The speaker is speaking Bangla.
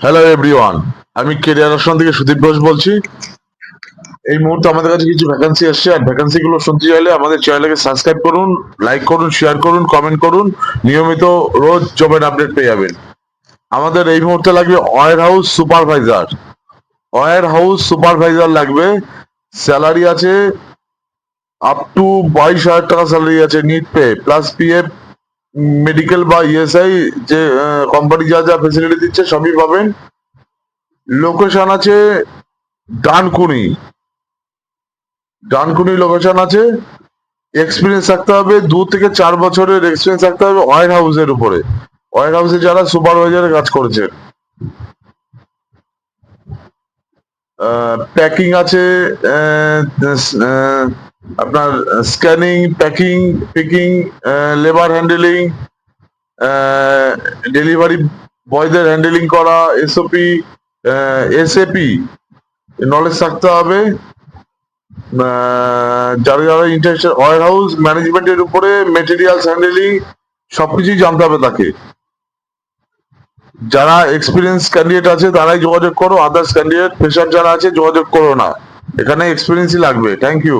হ্যালো এভরিওয়ান, আমি কেরিয়ার অপশন থেকে সুদীপ ঘোষ বলছি। এই মুহূর্তে আমাদের কাছে কিছু ভ্যাকান্সি আসছে, আর ভ্যাকান্সি গুলো শুনতে চাইলে আমাদের চ্যানেলকে সাবস্ক্রাইব করুন, লাইক করুন, শেয়ার করুন, কমেন্ট করুন। নিয়মিত রোজ জবের আপডেট পেয়ে যাবেন। আমাদের এই মুহূর্তে লাগবে ওয়্যার হাউস সুপারভাইজার লাগবে। স্যালারি আছে আপ টু 22,000 টাকা স্যালারি আছে, net pay plus PF, medical বা ইএসআই, যে কোম্পানি যা যা ফেসিলিটি দিচ্ছে সবই পাবেন। লোকেশন আছে ডানকুনি। ডানকুনি লোকেশন আছে। এক্সপিরিয়েন্স থাকতে হবে, 2 থেকে 4 বছরের এক্সপিরিয়েন্স থাকতে হবে ওয়্যার হাউসের উপরে। ওয়্যার হাউসে যারা সুপারভাইজারে কাজ করেছে। প্যাকিং আছে, আপনার scanning, packing, picking, labour handling, delivery বয়দের হ্যান্ডেলিং করা, এসওপি, এসএপি নলেজ থাকতে হবে। যারা যারা ইন্টারেস্টেড ওয়্যার হাউস ম্যানেজমেন্টের উপরে, মেটেরিয়ালস হ্যান্ডেলিং সবকিছুই জানতে হবে তাকে। যারা এক্সপিরিয়েন্স ক্যান্ডিডেট আছে তারাই যোগাযোগ করো, আদার্স ক্যান্ডিডেট ফ্রেশার যারা আছে যোগাযোগ করো না। এখানে এক্সপিরিয়েন্সই লাগবে। Thank you.